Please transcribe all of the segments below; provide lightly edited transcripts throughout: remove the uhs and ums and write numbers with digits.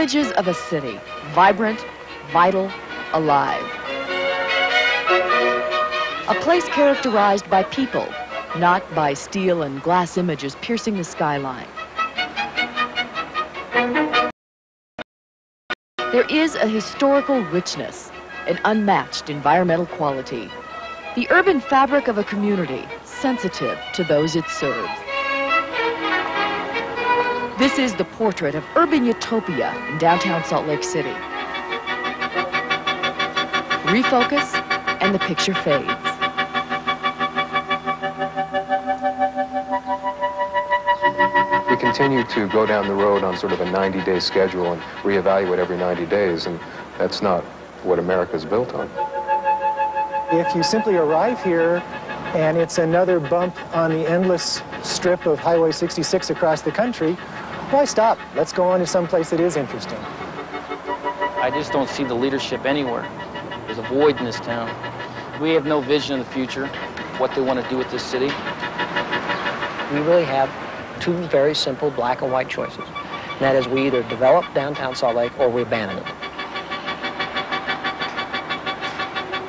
images of a city, vibrant, vital, alive. A place characterized by people, not by steel and glass images piercing the skyline. There is a historical richness, an unmatched environmental quality, the urban fabric of a community sensitive to those it serves. This is the portrait of urban utopia in downtown Salt Lake City. Refocus, and the picture fades. We continue to go down the road on sort of a 90-day schedule and reevaluate every 90 days, and that's not what America's built on. If you simply arrive here and it's another bump on the endless strip of Highway 66 across the country, why stop? Let's go on to some place that is interesting. I just don't see the leadership anywhere. There's a void in this town. We have no vision of the future, what they want to do with this city. We really have two very simple black and white choices. And that is, we either develop downtown Salt Lake or we abandon it.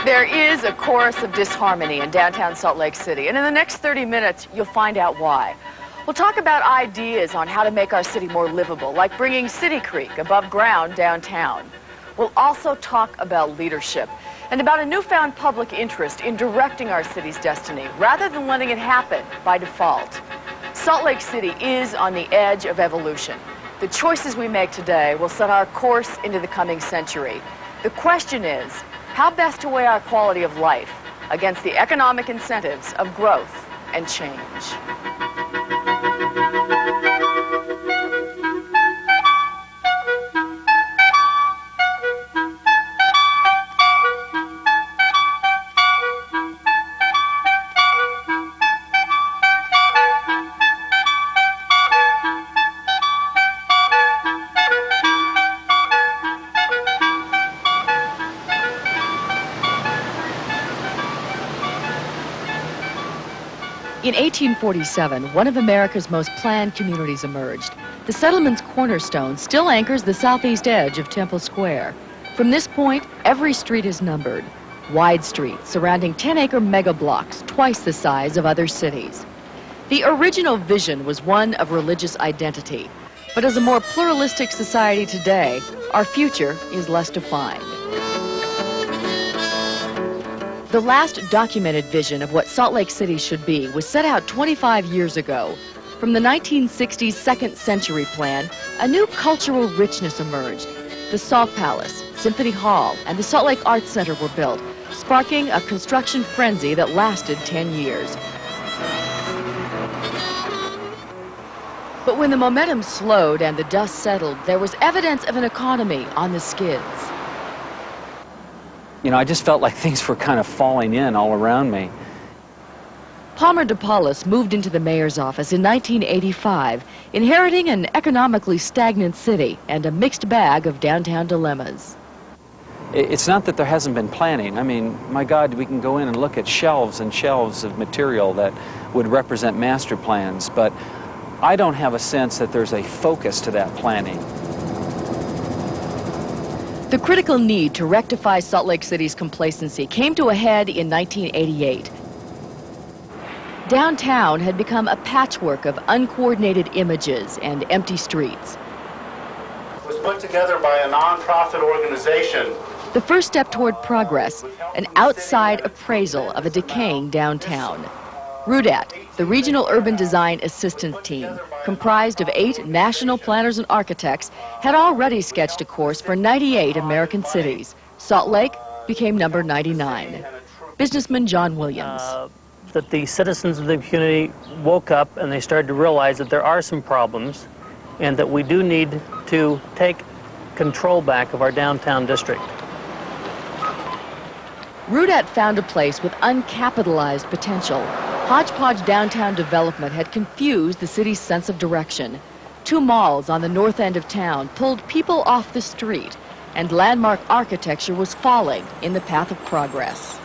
There is a chorus of disharmony in downtown Salt Lake City, and in the next 30 minutes, you'll find out why. We'll talk about ideas on how to make our city more livable, like bringing City Creek above ground downtown. We'll also talk about leadership and about a newfound public interest in directing our city's destiny rather than letting it happen by default. Salt Lake City is on the edge of evolution. The choices we make today will set our course into the coming century. The question is, how best to weigh our quality of life against the economic incentives of growth and change? In 1847, one of America's most planned communities emerged. The settlement's cornerstone still anchors the southeast edge of Temple Square. From this point, every street is numbered. Wide streets surrounding 10-acre mega blocks, twice the size of other cities. The original vision was one of religious identity. But as a more pluralistic society today, our future is less defined. The last documented vision of what Salt Lake City should be was set out 25 years ago. From the 1960s Second Century Plan, a new cultural richness emerged. The Salt Palace, Symphony Hall, and the Salt Lake Arts Center were built, sparking a construction frenzy that lasted 10 years. But when the momentum slowed and the dust settled, there was evidence of an economy on the skids. You know, I just felt like things were kind of falling in all around me. Palmer DePaulis moved into the mayor's office in 1985, inheriting an economically stagnant city and a mixed bag of downtown dilemmas. It's not that there hasn't been planning. I mean, my God, we can go in and look at shelves and shelves of material that would represent master plans, but I don't have a sense that there's a focus to that planning. The critical need to rectify Salt Lake City's complacency came to a head in 1988. Downtown had become a patchwork of uncoordinated images and empty streets. It was put together by a nonprofit organization. The first step toward progress, an outside appraisal of a decaying downtown. RUDAT, the Regional Urban Design Assistance Team, comprised of 8 national planners and architects, had already sketched a course for 98 American cities. Salt Lake became number 99. Businessman John Williams. That the citizens of the community woke up and they started to realize that there are some problems and that we do need to take control back of our downtown district. RUDAT found a place with uncapitalized potential. Hodgepodge downtown development had confused the city's sense of direction. 2 malls on the north end of town pulled people off the street, and landmark architecture was falling in the path of progress.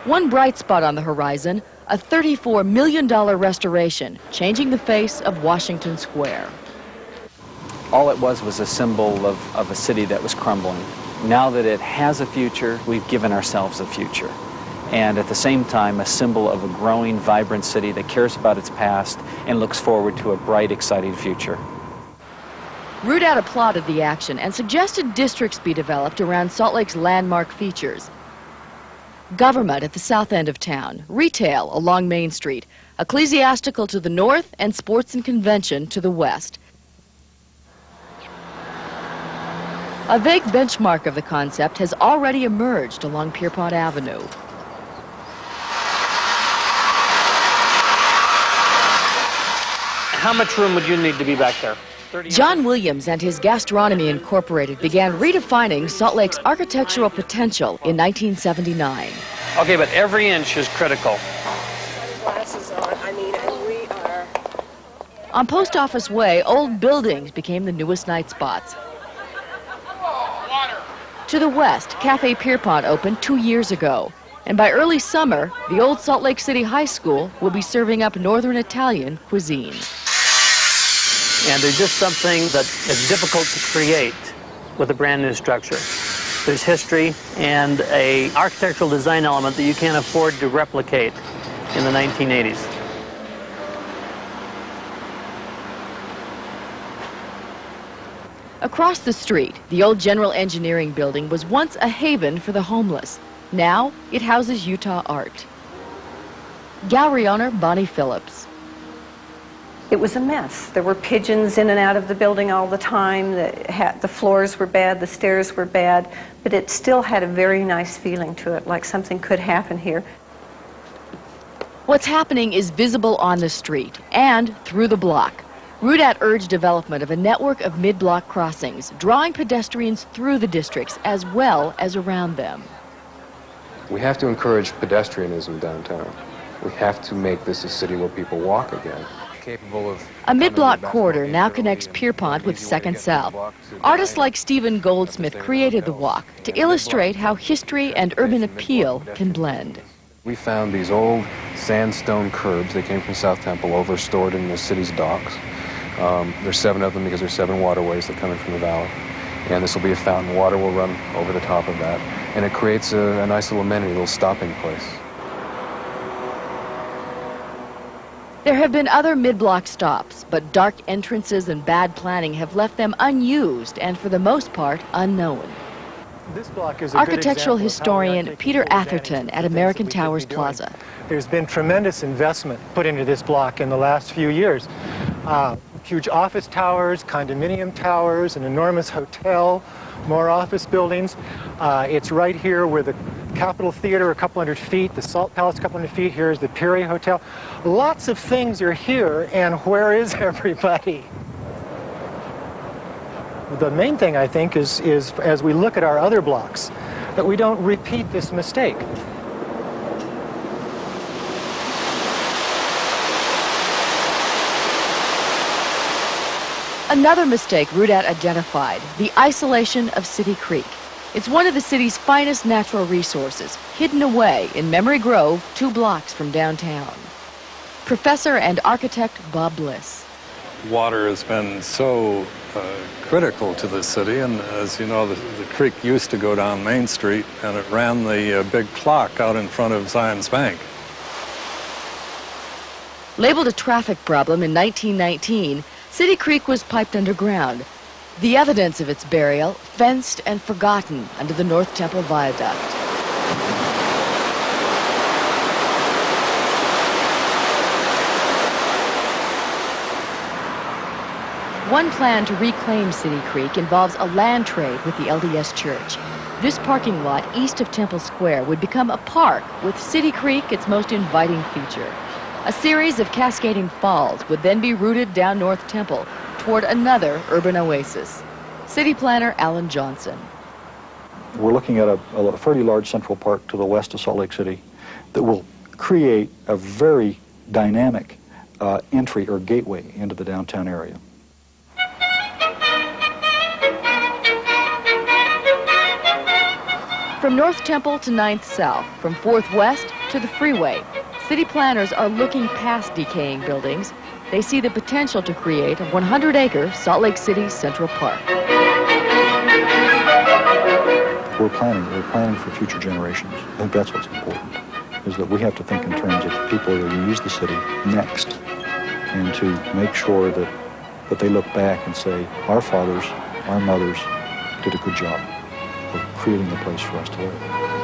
One bright spot on the horizon, a $34 million restoration, changing the face of Washington Square. All it was a symbol of a city that was crumbling. Now that it has a future, we've given ourselves a future. And at the same time, a symbol of a growing, vibrant city that cares about its past and looks forward to a bright, exciting future. Rudat applauded the action and suggested districts be developed around Salt Lake's landmark features. Government at the south end of town, retail along Main Street, ecclesiastical to the north, and sports and convention to the west. A vague benchmark of the concept has already emerged along Pierpont Avenue. How much room would you need to be back there? John Williams and his Gastronomy Incorporated began redefining Salt Lake's architectural potential in 1979. Okay, but every inch is critical. Glasses on, and we are... On Post Office Way, old buildings became the newest night spots. To the west, Cafe Pierpont opened 2 years ago. And by early summer, the old Salt Lake City High School will be serving up Northern Italian cuisine. And there's just something that is difficult to create with a brand new structure. There's history and an architectural design element that you can't afford to replicate in the 1980s. Across the street, the old General Engineering building was once a haven for the homeless. Now, it houses Utah art. Gallery owner Bonnie Phillips. It was a mess. There were pigeons in and out of the building all the time. The floors were bad, the stairs were bad, but it still had a very nice feeling to it, like something could happen here. What's happening is visible on the street and through the block. Rudat urged development of a network of mid-block crossings, drawing pedestrians through the districts as well as around them. We have to encourage pedestrianism downtown. We have to make this a city where people walk again. A mid-block corridor now connects Pierpont with 2nd South. Artists like Stephen Goldsmith created the walk to illustrate how history and urban appeal can blend. We found these old sandstone curbs. They came from South Temple, over stored in the city's docks. There's 7 of them because there's 7 waterways that come in from the valley. And this will be a fountain. Water will run over the top of that. And it creates a nice little amenity, a little stopping place. There have been other mid-block stops, but dark entrances and bad planning have left them unused and, for the most part, unknown. This block is a Architectural good historian Peter Atherton at American Towers Plaza. There's been tremendous investment put into this block in the last few years. Huge office towers, condominium towers, an enormous hotel, more office buildings. It's right here where the Capitol Theater, a couple hundred feet, the Salt Palace, a couple hundred feet. Here's the Perry Hotel. Lots of things are here, and where is everybody? The main thing, I think, is as we look at our other blocks, that we don't repeat this mistake. Another mistake Rudat identified, the isolation of City Creek. It's one of the city's finest natural resources, hidden away in Memory Grove, 2 blocks from downtown. Professor and architect Bob Bliss. Water has been so critical to the city, and as you know, the creek used to go down Main Street, and it ran the big clock out in front of Zions Bank. Labeled a traffic problem in 1919, City Creek was piped underground. The evidence of its burial, fenced and forgotten under the North Temple Viaduct. One plan to reclaim City Creek involves a land trade with the LDS Church. This parking lot east of Temple Square would become a park with City Creek its most inviting feature. A series of cascading falls would then be routed down North Temple toward another urban oasis. City planner Alan Johnson. We're looking at a fairly large central park to the west of Salt Lake City that will create a very dynamic entry or gateway into the downtown area. From North Temple to 9th South, from 4th West to the freeway. City planners are looking past decaying buildings. They see the potential to create a 100-acre Salt Lake City Central Park. We're planning for future generations. I think that's what's important, is that we have to think in terms of the people that will use the city next, and to make sure that they look back and say, our fathers, our mothers did a good job of creating a place for us to live.